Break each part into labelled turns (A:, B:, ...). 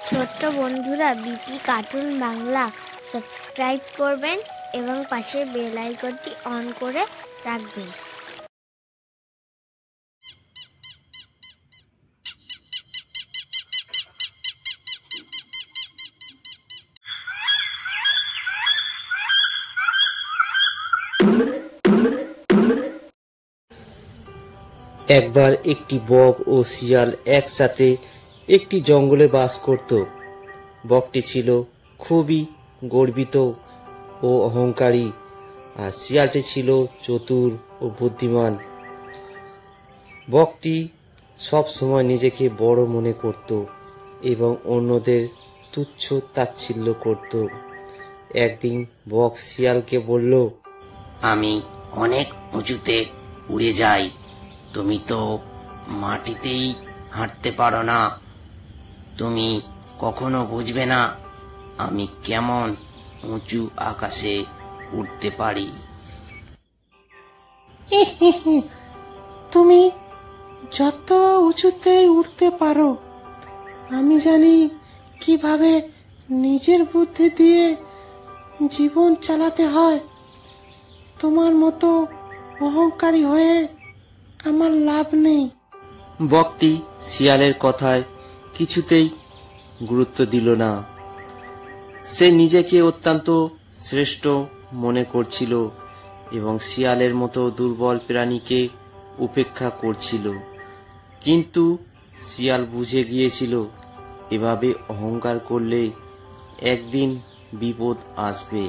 A: ছোট্ট বন্ধুরা, BP cartoon Bangla subscribe করবেন এবং পাশের বেল আইকনটি অন করে রাখবেন।
B: একবার একটি বক ও শিয়াল একসাথে একটি জঙ্গলে বাস করত। বকটি ছিল খুবই গর্বিত ও অহংকারী, আর শিয়ালটি ছিল চতুর ও বুদ্ধিমান। বকটি সব সময় নিজেকে বড় মনে করত এবং অন্যদের তুচ্ছ তাচ্ছিল্য করত। একদিন বক শিয়ালকে বলল,
C: আমি অনেক উঁচুতে উড়ে যাই, তুমি তো মাটিতেই হাঁটতে পারো না। তুমি কখনো বুঝবে না আমি কেমন উঁচু আকাশে উঠতে পারি।
D: তুমি যত উঁচুতে উঠতে পারো, আমি জানি কিভাবে নিজের বুদ্ধি দিয়ে জীবন চালাতে হয়। তোমার মতো অহংকারী হয়ে আমার লাভ নেই।
B: বকটি শিয়ালের কথায় কিছুতেই গুরুত্ব দিল না। সে নিজেকে অত্যন্ত শ্রেষ্ঠ মনে করছিল এবং শিয়ালের মতো দুর্বল প্রাণীকে উপেক্ষা করছিল। কিন্তু শিয়াল বুঝে গিয়েছিল, এভাবে অহংকার করলে একদিন বিপদ আসবে।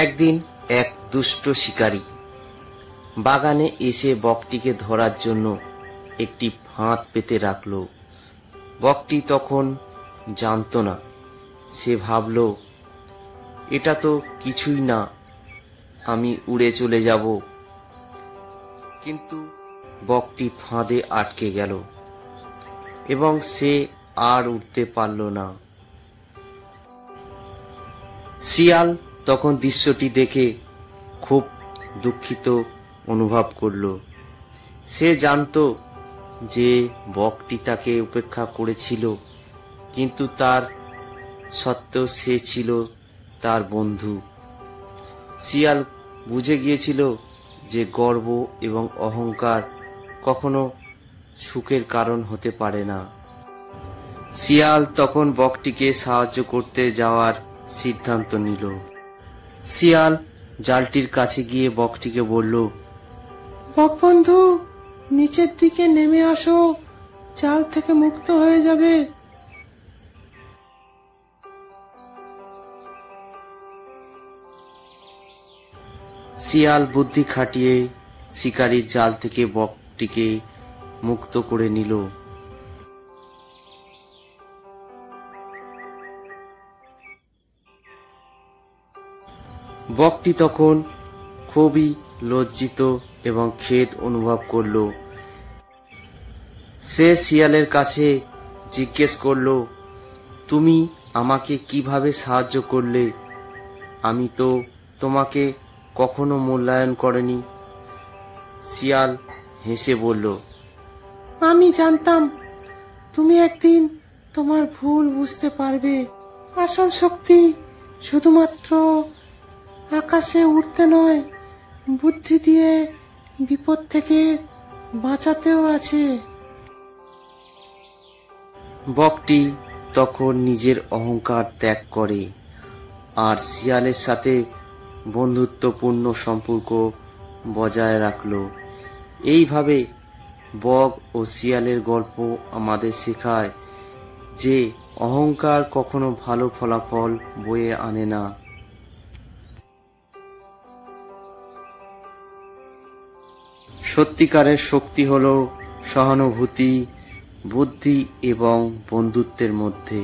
B: একদিন এক দুষ্ট শিকারী বাগানে এসে বকটিকে ধরার জন্য একটি ফাঁদ পেতে রাখল। বকটি তখন জানতো না। সে ভাবল, এটা তো কিছুই না, আমি উড়ে চলে যাব। কিন্তু বকটি ফাঁদে আটকে গেল এবং সে আর উঠতে পারল না। শিয়াল তখন দৃশ্যটি দেখে খুব দুঃখিত অনুভব করল। সে জানতো যে বকটি তাকে উপেক্ষা করেছিল, কিন্তু তার সত্ত্বেও সে ছিল তার বন্ধু। শিয়াল বুঝে গিয়েছিল যে গর্ব এবং অহংকার কখনো সুখের কারণ হতে পারে না। শিয়াল তখন বকটিকে সাহায্য করতে যাওয়ার সিদ্ধান্ত নিল। শিয়াল জালটির কাছে গিয়ে বকটিকে বলল,
D: বক বন্ধু, নিচের দিকে নেমে আসো, জাল থেকে মুক্ত হয়ে যাবে।
B: শিয়াল বুদ্ধি খাটিয়ে শিকারীর জাল থেকে বকটিকে মুক্ত করে নিল। বকটি তখন খুবই লজ্জিত এবং খেদ অনুভব করল। সে শিয়ালের কাছে জিজ্ঞেস করল, তুমি আমাকে কিভাবে সাহায্য করলে? আমি তো তোমাকে কখনো মূল্যায়ন করিনি। শিয়াল হেসে বলল,
D: আমি জানতাম তুমি একদিন তোমার ভুল বুঝতে পারবে। আসল শক্তি শুধুমাত্র আকাশে উড়তে নয়, বুদ্ধি দিয়ে বিপদ থেকে বাঁচাতেও আছে।
B: বকটি তখন নিজের অহংকার ত্যাগ করে আর শিয়ালের সাথে বন্ধুত্বপূর্ণ সম্পর্ক বজায় রাখল। এইভাবে বক ও শিয়ালের গল্প আমাদের শেখায় যে অহংকার কখনো ভালো ফলাফল বয়ে আনে না। সত্যিকারের শক্তি হলো সহানুভূতি, বুদ্ধি এবং বন্ধুত্বের মধ্যে।